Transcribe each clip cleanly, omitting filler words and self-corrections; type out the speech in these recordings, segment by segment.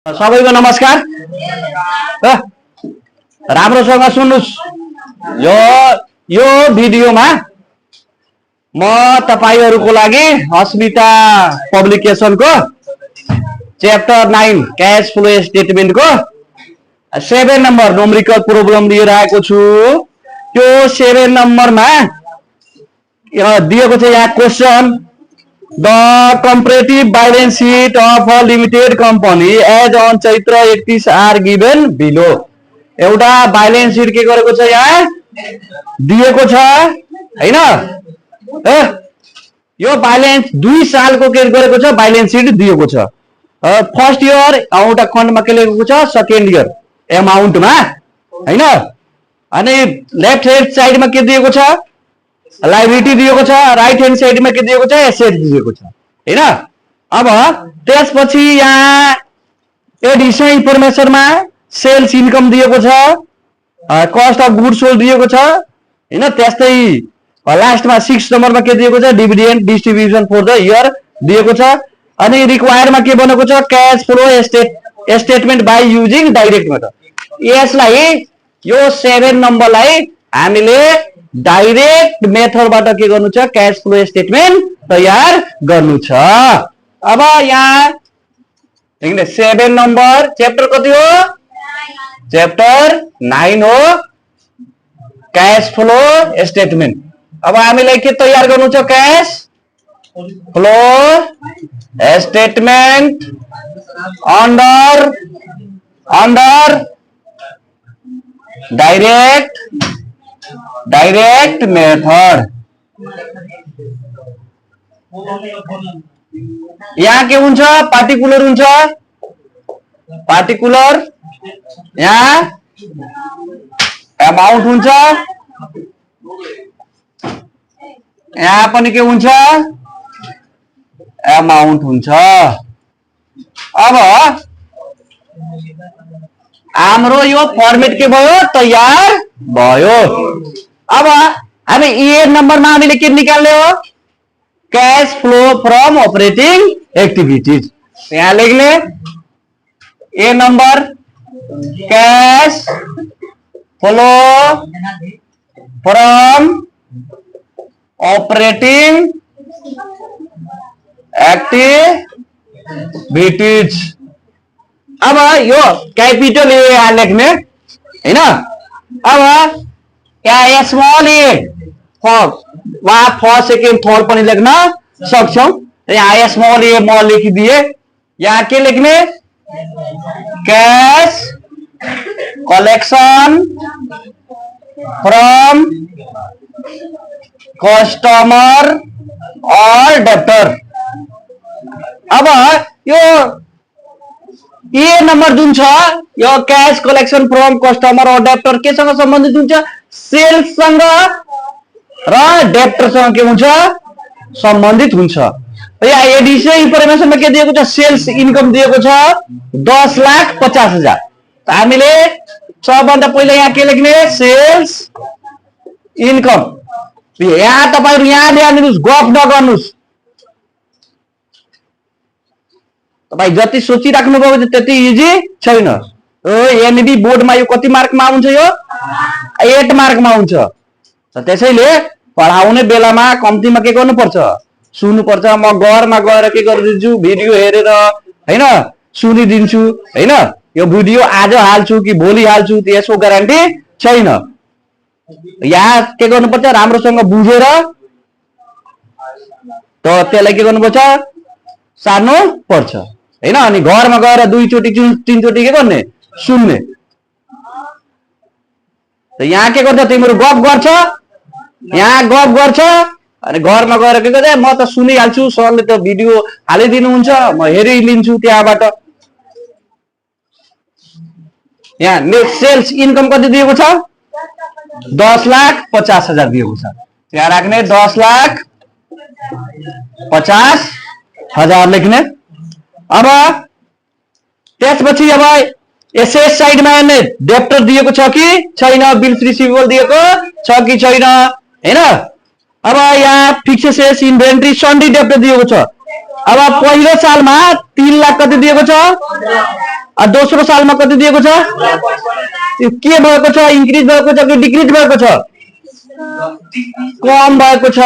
सबैको नमस्कार। राम्रोसँग सुन्नुस्। यो भिडियोमा म तपाईहरुको लागि अस्मिता पब्लिकेसनको च्याप्टर 9 क्याश फ्लो स्टेटमेन्टको 7 नम्बर न्युमेरिकल प्रोब्लम लिएर आएको छु। त्यो 7 नम्बरमा दिएको छ यहाँ question The comparative balance sheet of a limited company as on Chaitra 31 are given below। एउटा बैलेंस शीट के गरेको छ यहाँ दिएको छ हैन। यो बैलेंस 2 सालको के गरेको छ बैलेंस शीट दिएको छ। फर्स्ट इयर एउटा खण्डमा के लेखेको छ सेकेन्ड इयर अमाउन्टमा हैन। अनि लेफ्ट ह्यान्ड साइडमा के दिएको छ लायबिलिटी दिएको छ, राइट ह्यान्ड साइडमा के दिएको छ एसेट दिएको छ हैन। अब त्यसपछि यहाँ एडिशनल इन्फर्मेसनमा सेल्स इन्कम दिएको छ, कस्ट अफ गुड्स सोल्ड दिएको छ हैन। त्यस्तै लास्टमा 6 नम्बरमा के दिएको छ dividend distribution for the year दिएको छ। अनि रिक्वायरमा के बनेको छ cash flow statement by using direct method. यसलाई यो 7 नम्बरलाई हामीले डाइरेक्ट मेथडबाट के गर्नु छ क्याश फ्लो स्टेटमेन्ट तयार गर्नु छ। अब यहाँ 7 नम्बर च्याप्टर कति हो च्याप्टर 9 हो क्याश फ्लो स्टेटमेन्ट। अब हामीलाई के तयार गर्नु छ cash flow statement under direct method. यहाँ के हुन्छ पार्टिकुलर हुन्छ, पार्टिकुलर यहाँ अमाउन्ट हुन्छ, यहाँ पनि के हुन्छ अमाउन्ट हुन्छ। अब हाम्रो यो फर्मेट के भयो तयार भयो। अब हामी ए नम्बरमा हामीले के निकाल्ने हो cash flow from operating activities. यहाँ लेख्ने A number cash flow from operating activities. अब यो क्यापिटल ए यहाँ लेख्ने हैन। अब यहाँ स्मल ए वहाँ फर्स्ट सेकेन्ड थर्ड पनि लेख्न सक्छौं। यहाँ स्मल ए म लेखिदिए। यहाँ के लेख्ने क्याश कलेक्सन फ्रम कस्टमर और डेब्टर। अब यो ए नम्बर जुन छ यो क्याश कलेक्सन फ्रम कस्टमर और डेब्टर के सँग सम्बन्धित हुन्छ सेल्स सँग र डेब्टर सँग के हुन्छ सम्बन्धित हुन्छ। यहाँ एडिशनल इन्फर्मेसनमा के दिएको छ सेल्स इन्कम दिएको छ 10,50,000। हामीले सबभन्दा पहिला यहाँ के लेख्ने सेल्स इन्कम। यहाँ तपाईहरु यहाँ ध्यान दिनुस् गफ नगर्नुस्। तपाई जति सोचिराख्नु भयो त्यति इजी छैन। एनबी बोर्डमा यो कति मार्कमा आउँछ यो 8 मार्कमा आउँछ। त्यसैले पढाउने बेलामा कम्तीमा के गर्नुपर्छ सुन्नुपर्छ। म घरमा गएर के गरिदिन्छु भिडियो हेरेर हैन सुनिदिन्छु हैन। यो भिडियो आज हाल्छु कि भोलि हाल्छु त्यसको ग्यारेन्टी छैन। यहाँ के गर्नुपर्छ राम्रोसँग बुझेर त त्यसलाई के गर्नुपर्छ सार्नु पर्छ हैन। अनि घरमा गएर 2 चोटी 3 चोटी के गर्ने सुन्ने। त यहाँ के गर्छ तिम्रो गफ गर्छ यहाँ गफ गर्छ अनि घरमा गएर के गर्छ म त सुनिहाल्छु सरले त भिडियो हालिदिनु हुन्छ म हेरिलिन्छु त्यहाँबाट। यहाँ नेट सेल्स इन्कम कति दिएको छ 10,50,000 दिएको छ। यहाँ राख्ने 10,50,000 लेख्ने। अब त्यसपछि अब एसेट साइडमा हेर्ने डेब्टर दिएको छ कि छैन बिल्स रिसिभेबल दिएको छ कि छैन हैन। अब यहाँ फिक्स्ड एसेट्स इन्भेन्ट्री सन्डी डेब्टर दिएको छ। अब पहिलो सालमा 3 लाख कति दिएको छ दोस्रो सालमा कति दिएको छ? के भएको छ? इन्क्रिज भएको छ कि डिक्रिज भएको छ? कम भएको छ।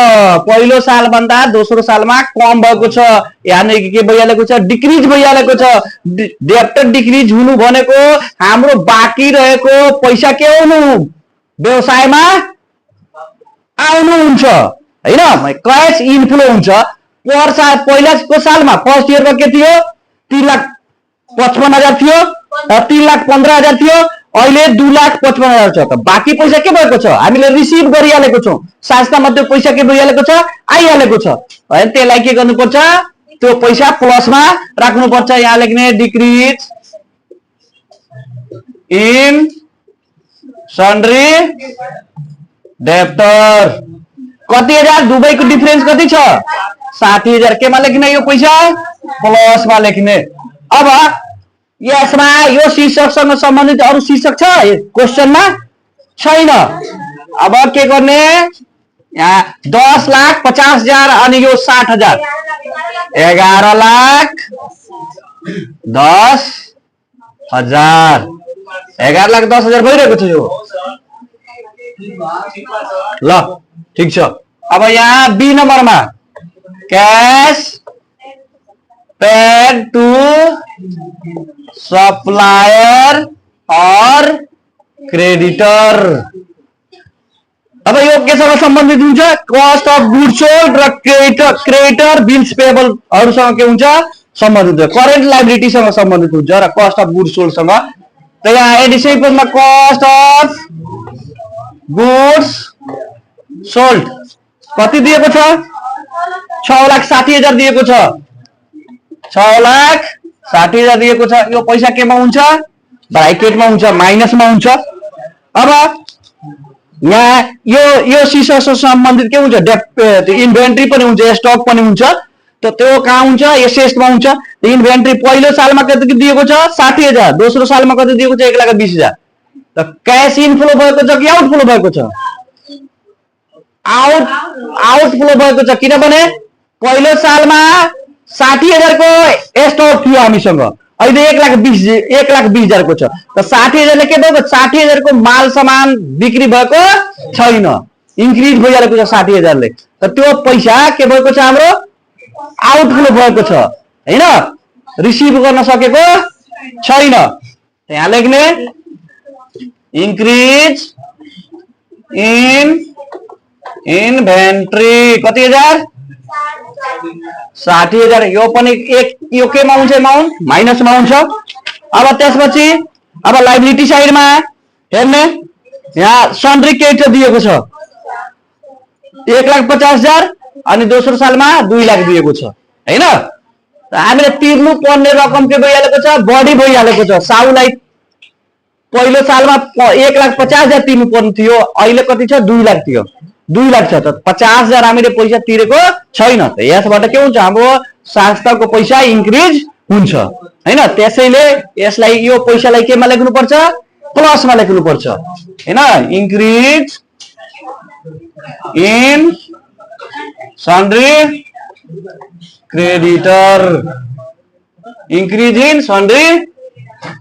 पहिलो साल भन्दा दोस्रो सालमा कम भएको छ, यानी के भइहालेको छ? डिक्रिज भइहालेको छ। डेब्ट डिक्रिज हुनु भनेको हाम्रो बाँकी रहेको पैसा के आउनु, व्यवसायमा आउनु हुन्छ हैन, क्याश इनफ्लो हुन्छ। पर साल पहिलाको सालमा फर्स्ट इयरमा के थियो? 3,55,000 थियो, 3,15,000 थियो, अहिले 2,55,000 छ। त बाँकी पैसा के भएको छ? हामीले रिसिभ गरिहालेको छौँ, संस्थामा त्यो पैसा के भइहालेको छ? आइहालेको छ हैन। त्यसलाई के गर्नुपर्छ? त्यो पैसा प्लसमा राख्नुपर्छ। यहाँ लेख्ने डिक्रिज इन सन्ड्री डेब्टर। कति हजार? दुबईको डिफरेन्स कति छ? 60,000। केमा लेख्ने? यो पैसा प्लसमा लेख्ने। अब यसमा यो शीर्षकसँग सम्बन्धित अरू शीर्षक छ क्वेशनमा? छैन। अब के गर्ने? यहाँ 10,50,000 अनि यो 60,000, 11,10,000, 11,10,000 भइरहेको छ यो। ल ठीक छ। अब यहाँ बी नम्बरमा कैश पेड टू सप्लायर और क्रेडिटर। अब यो केसँग सम्बन्धित हुन्छ? कस्ट अफ गुड्स सोल्ड र क्रेडिटर बिल्स पेबलहरुसँग के हुन्छ? सम्बन्धित हुन्छ। करेन्ट लायबिलिटीसँग सम्बन्धित हुन्छ र कस्ट अफ गुड्स सोल्डसँग। त यहाँ एडिसन पदमा कस्ट अफ गुड्स सोल्ड कति दिएको छ? 6,60,000 दिएको छ। 6,60,000 दिएको छ। यो पैसा केमा हुन्छ? ब्राकेटमा हुन्छ, माइनसमा हुन्छ। अब यहाँ यो शीर्षकसँग सम्बन्धित के हुन्छ? इन्भेन्ट्री पनि हुन्छ, स्टक पनि हुन्छ। त त्यो कहाँ हुन्छ? एसेटमा हुन्छ। इन्भेन्ट्री पहिलो सालमा कति दिएको छ? 60,000। दोस्रो सालमा कति दिएको छ? 1,20,000। त क्याश इनफ्लो भएको छ कि आउटफ्लो भएको छ? आउटफ्लो भएको छ। किनभने पहिलो सालमा 60,000 को स्टक थियो हामीसँग, अहिले 1,20,000 को छ। त 60,000 ले के भयो? 60,000 को माल सामान बिक्री भएको छैन, इन्क्रिज भइरहेको छ 60,000 ले। त त्यो पैसा के भएको छ? हाम्रो आउटफ्लो भएको छ हैन, रिसिभ गर्न सकेको छैन। यहाँ लेख्ने इन्क्रिज इन इन्भेन्ट्री कति हजार? 60,000। यो पनि यो केमा हुन्छ? अमाउन्ट माइनसमा हुन्छ। अब त्यसपछि अब लायबिलिटी साइडमा हेर्ने, यहाँ सन्ड्री क्रेडिटर दिएको छ 1,50,000 अनि दोस्रो सालमा 2,00,000 दिएको छ हैन। हामीले तिर्नु पर्ने रकम के भइहालेको छ? बढी भइहालेको छ। साउलाई पहिलो सालमा 1,50,000 तिर्नु पर्ने थियो, अहिले कति छ? 2,00,000 थियो, 2,00,000 छ। त 50,000 हामीले पैसा तिरेको छैन। त यसबाट के हुन्छ? हाम्रो संस्थाको पैसा इन्क्रिज हुन्छ हैन। त्यसैले यसलाई यो पैसालाई केमा लेख्नुपर्छ? प्लसमा लेख्नुपर्छ हैन। Increase in sundry creditor, increase in sundry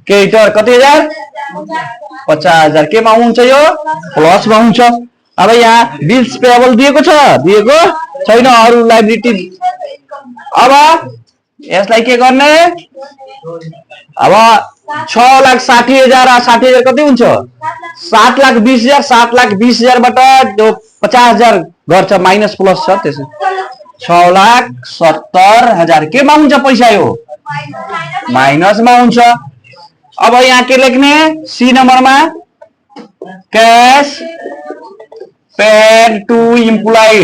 creditor कति हजार? 50,000। केमा हुन्छ? यो प्लसमा हुन्छ। अब यहाँ बिल्स पेबल दिएको छ? दिएको छैन। अरू लायबिलिटी। अब यसलाई के गर्ने? अब 6,60,000 र 60,000 कति हुन्छ? 7,20,000। 7,20,000 बाट त्यो 50,000 गर्छ, माइनस प्लस छ, त्यसै 6,70,000 केमा हुन्छ पैसा? यो माइनसमा हुन्छ। अब यहाँ के लेख्ने? सी नम्बरमा cash paid to employee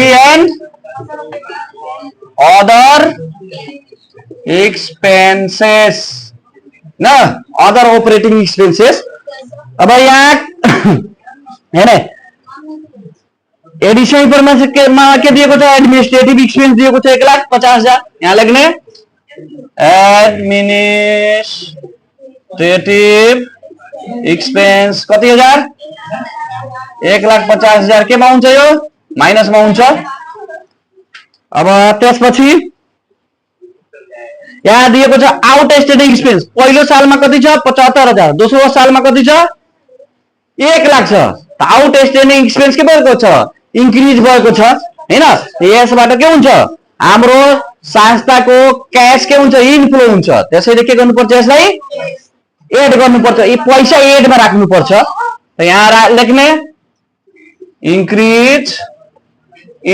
and other expenses ना, अदर ऑपरेटिंग एक्सपेंसेस। अब यहाँ हेर्ने एडिसन पर के दिएको छ? एडमिनिस्ट्रेटिभ एक्सपेन्स दिएको छ 1,50,000। यहाँ लेख्ने एडमिनिस्ट्रेटिभ एक्सपेन्स कति हजार? 1,50,000 केमा हुन्छ? यो माइनसमा हुन्छ। अब त्यसपछि यहाँ दिएको छ आउटस्ट्यान्डिङ एक्सपेन्स पहिलो सालमा कति छ 75,000 दोस्रो सालमा कति छ 1 लाख छ आउटस्ट्यान्डिङ एक्सपेन्स के भएको छ इन्क्रिज भएको छ हैन यसबाट के हुन्छ हाम्रो संस्थाको क्याश के हुन्छ इनफ्लो हुन्छ त्यसैले के गर्नुपर्छ यसलाई एड गर्नुपर्छ यी पैसा एडमा राख्नुपर्छ त यहाँ लेख्ने इन्क्रिज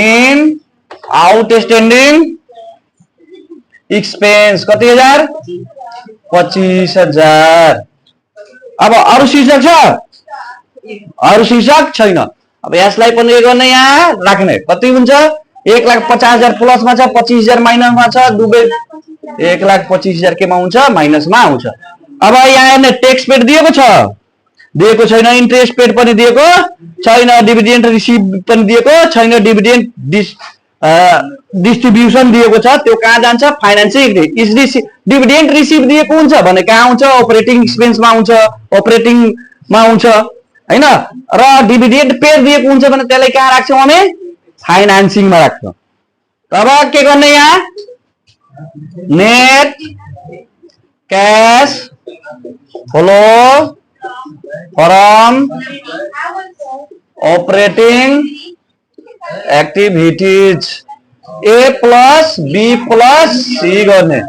इन आउटस्ट्यान्डिङ एक्सपेन्स कति हजार 25,000 अब अरु शीर्षक छ अरु शीर्षक छैन अब यसलाई पनि के गर्ने यहाँ राख्ने कति हुन्छ 1,50,000 प्लसमा छ 25,000 माइनसमा छ दुबै 1,25,000 केमा हुन्छ माइनसमा आउँछ अब यहाँ हेर्ने ट्याक्स पेड दिएको छैन इन्ट्रेस्ट पेड पनि दिएको छैन डिभिडेन्ड रिसिभ पनि दिएको छैन डिभिडेन्ड डिस्ट्रिब्युसन दिएको छ त्यो कहाँ जान्छ फाइनान्सिङ डिभिडेन्ड रिसिभ दिएको हुन्छ भने कहाँ आउँछ अपरेटिङ एक्सपेन्समा आउँछ अपरेटिङमा आउँछ हैन र डिभिडेन्ड पेड दिएको हुन्छ भने त्यसलाई कहाँ राख्छौँ हामी फाइनान्सिङमा राख्छौँ अब के गर्ने यहाँ net cash flow from operating activities A plus B plus C गर्ने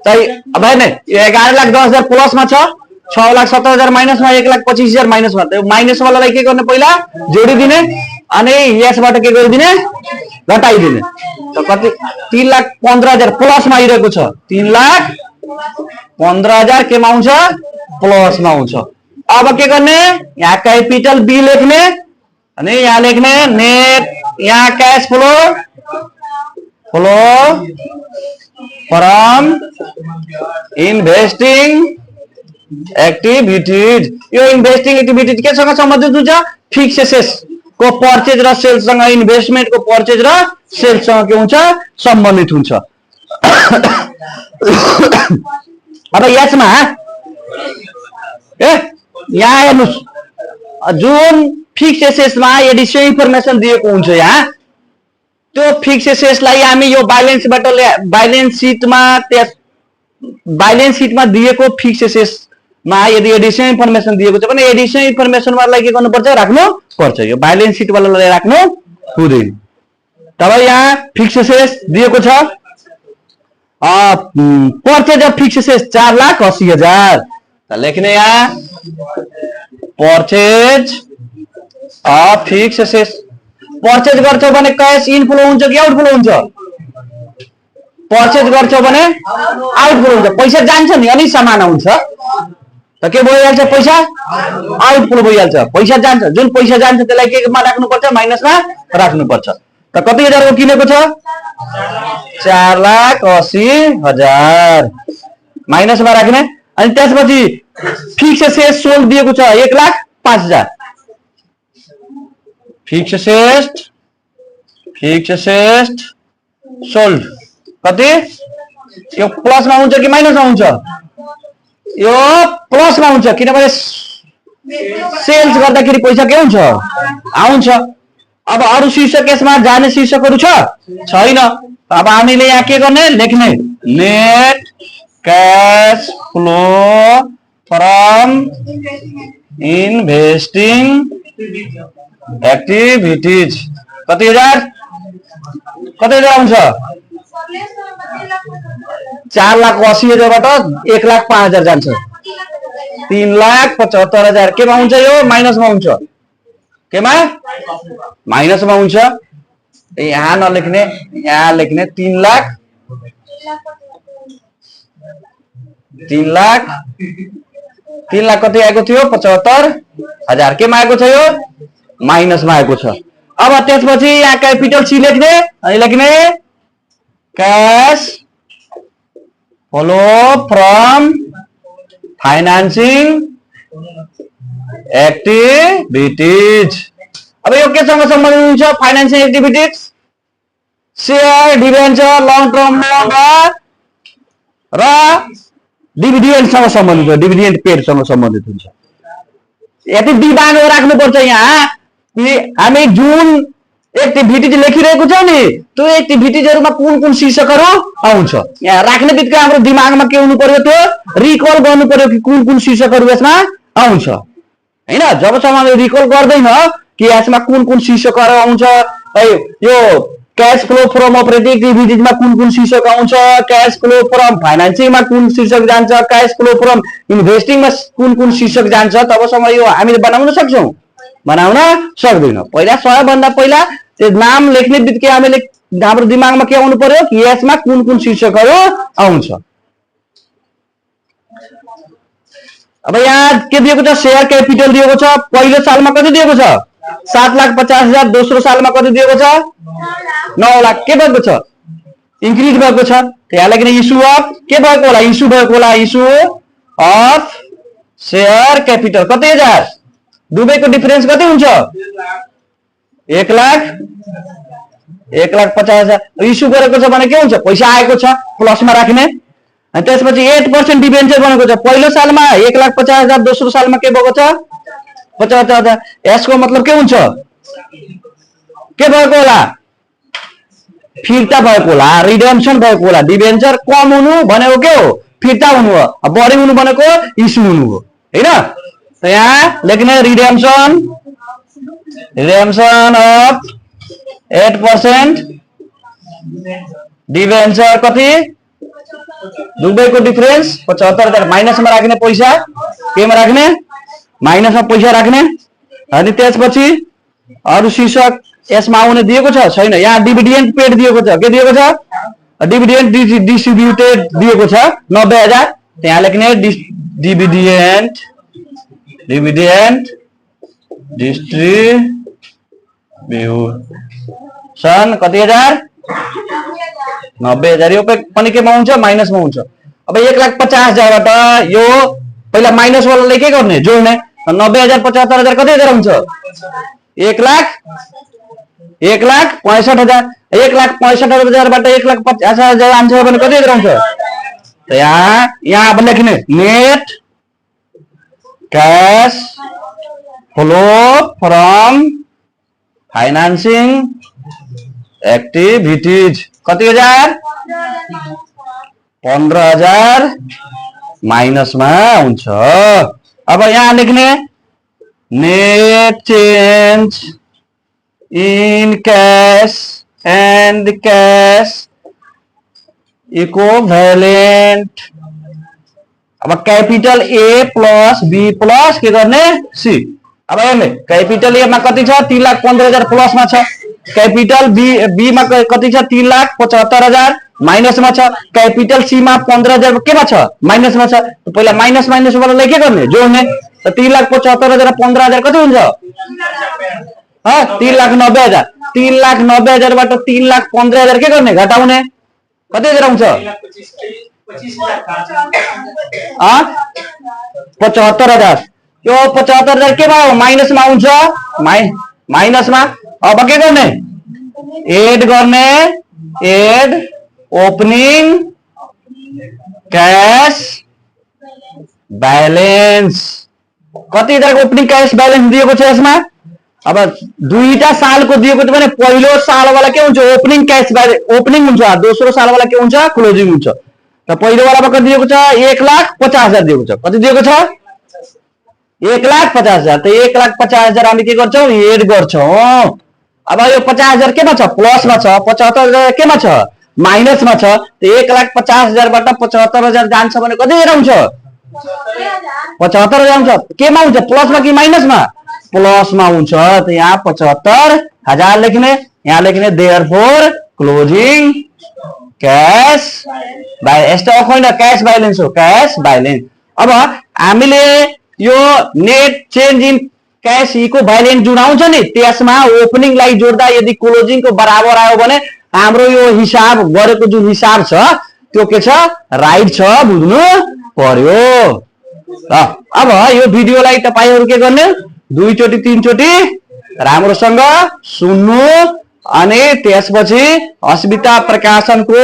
चाहिँ अब हेर्ने 11,10,000 प्लस में 6,70,000 माइनस में 1,25,000 माइनस में तो माइनस वाला के करने पहिला जोडिदिने अनि यसबाट के गरिदिने घटाइदिने तो कति 3,15,000 प्लस में आइरहेको छ 3,15,000 के आउँछ प्लस में आउँछ अब के गर्ने यहाँ कैपिटल बी लेख्ने अनि यहाँ लेख्ने नेट यहाँ cash flow from investing activities यो इन्भेस्टिङ एक्टिभिटीज के सँग सम्बन्धित हुन्छ फिक्स एसेट्स को पर्चेज र सेल्स सँग इन्भेस्टमेन्ट को पर्चेज र सेल्स सँग के हुन्छ सम्बन्धित हुन्छ अब यसमा यहाँ हेर्नुस् जुन फिक्स एसेट्स मा एडिसनल इन्फर्मेसन दिएको हुन्छ यहाँ त्यो फिक्स एसेट्स लाई हामी यो बैलेंस शीट मा दिएको फिक्स एसेट्स मा यदि एडिसनल इन्फर्मेसन दिएको छ भने एडिसनल इन्फर्मेसन वालालाई के गर्नुपर्छ राख्नु पर्छ यो बैलेंस शीट वालालाई राख्नु हुँदैन तब यहाँ फिक्स एसेट्स दिएको छ पर्चेज अफ फिक्स एसेट्स 4,80,000 लेख्ने यहाँ purchase of fix assets purchase गर्छौ भने कैश इनफ्लो हुन्छ कि आउटफ्लो हुन्छ पर्चेज गर्छौ भने आउटफ्लो हुन्छ पैसा जान्छ नि अनि सामान आउँछ त के भइहाल्छ पैसा आउटफ्लो भइहाल्छ पैसा जान्छ जुन पैसा जान्छ त्यसलाई केमा राख्नुपर्छ माइनसमा राख्नुपर्छ त कति हजारको किनेको छ 4,80,000 माइनसमा राख्ने अनि त्यसपछि फिक्स एसेट्स सोल्ड दिएको छ 1,05,000 फिक्स एसेट सोल्ड कति यो प्लस में हुन्छ कि माइनस में हुन्छ यो प्लस में हुन्छ किनभने सेल्स गर्दाखेरि पैसा के हुन्छ आउँछ अब अरु शीर्षक यसमा जाने शीर्षकहरु छैन अब हामीले यहाँ के गर्ने लेख्ने net cash flow from investing activities कति हजार आउँछ 4,80,000 बाट 1,05,000 जान्छ 3,75,000 केमा हुन्छ यो माइनसमा हुन्छ केमा माइनसमा हुन्छ यहाँ नलेख्ने यहाँ लेख्ने 3 लाख कति आएको थियो 75,000 केमा आएको छ यो माइनस में आएको छ अब त्यसपछि यहाँ क्यापिटल सी लेख्ने अनि लेख्ने cash flow from financing activities अब यो के सँग सम्बन्धित हुन्छ financing activities share debenture long term र डिभिडेन्ड सँग सम्बन्धित हुन्छ डिभिडेन्ड पेड सँग सम्बन्धित हुन्छ यति दिमाग राख्नुपर्छ यहाँ हामी जुन एक्टिभिटीज लेखिरहेको छ नि, त्यो एक्टिभिटीजहरुमा कुन शीर्षकहरु आउँछ। यहाँ राख्ने बित्तिकै हाम्रो दिमागमा के हुनु पर्यो, त्यो रिकल गर्नु पर्यो कि कुन शीर्षकहरु यसमा आउँछ हैन। जबसम्म रिकल गर्दैन कि यसमा कुन शीर्षकहरु आउँछ, यो कैश फ्लो फ्रम अपरेटिङ एक्टिभिटीजमा कुन शीर्षक आउँछ, कैश फ्लो फ्रम फाइनान्सिङमा कुन शीर्षक जान्छ, कैश फ्लो फ्रम इन्भेस्टिङमा कुन शीर्षक जान्छ, तबसम्म यो हामीले बनाउन सक्छौं? बनाउन सक्दैन। पहिला सबैभन्दा पहिला त्यो नाम लेख्ने बित्तिकै हामीले हाम्रो दिमागमा के आउनु पर्यो कि यसमा कुन शीर्षकहरु आउँछ। अब यहाँ के दिएको छ, शेयर क्यापिटल दिएको छ। पहिलो सालमा कति दिएको छ? 7,50,000। दोस्रो सालमा कति दिएको छ? 9 लाख। के भएको छ? इन्क्रिज भएको छ। त्यहाँ लागि इस्यु अफ के भएको होला? इस्यु भएको होला, इस्यु अफ शेयर क्यापिटल। कति हजार? दुवैको डिफरेन्स कति हुन्छ? 1,50,000। इस्यु गरेको छ भने के हुन्छ? पैसा आएको छ, प्लसमा राख्ने। अनि त्यसपछि 8% डिबेन्चर बनेको छ। पहिलो सालमा 1,50,000, दोस्रो सालमा के भएको छ? 50,000। यसको मतलब के हुन्छ? के भएको होला? फिर्ता भएको होला, रिडेम्पसन भएको होला। डिबेन्चर कम हुनु भनेको के हो? फिर्ता हुनु हो। बढी हुनु भनेको इस्यु हुनु हो हैन। त यहाँ लेख्ने रिडेम्पसन अफ 8% डिबेन्चर कति? दुवैको डिफरेन्स 75,000। माइनसमा राख्ने पैसा, केमा राख्ने? माइनसमा पैसा राख्ने। अनि त्यसपछि अरु शीर्षक यसमा आउने दिएको छ छैन? यहाँ डिभिडेन्ड पेड दिएको छ। के दिएको छ? डिभिडेन्ड डिस्ट्रिब्युटेड दिएको छ 90,000। त्यहाँ लेख्ने डिभिडेन्ड डिस्ट्रिब्युसन कति हजार? 90,000। यो पनि केमा हुन्छ? माइनसमा हुन्छ। अब 1,50,000बाट यो पहिला माइनस वालाले के गर्ने? जोड्ने। 90,000 75,000 कति हजार हुन्छ? 1,65,000। 1,65,000बाट 1,50,000 आन्सर भने कति हजार आउँछ? त यहाँ अब लेख्ने net cash flow from financing activities कति हजार? 15,000 माइनसमा हुन्छ। अब यहाँ लेख्ने net change in cash and cash equivalent. अब capital A plus B plus के गर्ने? सी। अब हेर्ने कैपिटल ए मा कति छ? 3,15,000 प्लसमा छ। कैपिटल बी मा कति छ? 3,75,000 माइनसमा छ। कैपिटल सी मा 15,000 केमा छ? माइनसमा छ। त पहिला माइनस वालालाई के गर्ने? जोड्ने। त 3,75,000 15,000 कति हुन्छ? 3,90,000। 3,90,000बाट 3,15,000 के गर्ने? घटाउने। कति हजार आउँछ? 75,000। यो 75,000 केमा हो? माइनसमा आउँछ। माइनसमा। अब के गर्ने? एड गर्ने। Add opening cash balance. कति हजार ओपनिङ कैश बैलेंस दिएको छ यसमा? अब दुईटा सालको दिएको छ भने पहिलो सालवाला के हुन्छ? ओपनिङ कैश बैलेंस ओपनिङ हुन्छ। दोस्रो सालवाला के हुन्छ? क्लोजिङ हुन्छ। त पहिलो वालामा कति दिएको छ? 1,50,000 दिएको छ। कति दिएको छ? 1,50,000। त 1,50,000 हामी के गर्छौं? एड गर्छौं। अब यो 50,000 केमा छ? प्लसमा छ। 75,000 केमा छ? माइनसमा छ। त 1,50,000बाट 75,000 जान्छ भने कति आउँछ? 75,000 आउँछ। केमा हुन्छ? प्लसमा कि माइनसमा? प्लसमा हुन्छ। त यहाँ 75,000 लेख्ने। यहाँ लेख्ने देयरफोर क्लोजिङ कैश बैलेंस। यस्तो होइन, कैश बैलेंस हो, कैश बैलेंस। अब हामीले यो net change in cash equivalent जुन आउँछ नि, त्यसमा ओपनिङलाई जोड्दा यदि क्लोजिङको बराबर आयो भने हाम्रो यो हिसाब गरेको जुन हिसाब छ त्यो के छ? राइट छ। बुझ्नु पर्यो। अब यो भिडियोलाई तपाईहरु के गर्ने? दुईचोटी तीनचोटी राम्रोसँग सुन्नु। अनि त्यसपछि अस्मिता प्रकाशनको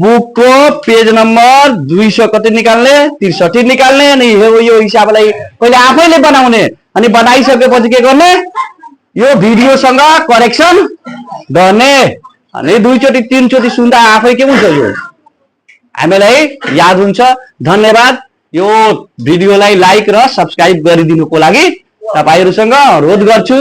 बुकको पेज नम्बर 200 कति निकाल्ने? 63 निकाल्ने। अनि यो हिसाबलाई पहिले आफैले बनाउने। अनि बनाइसकेपछि के गर्ने? यो भिडियोसँग करेक्सन गर्ने अनि दुईचोटि तीनचोटि सुन्दा आफै के हुन्छ यो हामीलाई याद हुन्छ। धन्यवाद। यो भिडियोलाई लाइक र सब्स्क्राइब गरिदिनुको लागि तपाईहरुसँग अनुरोध गर्छु।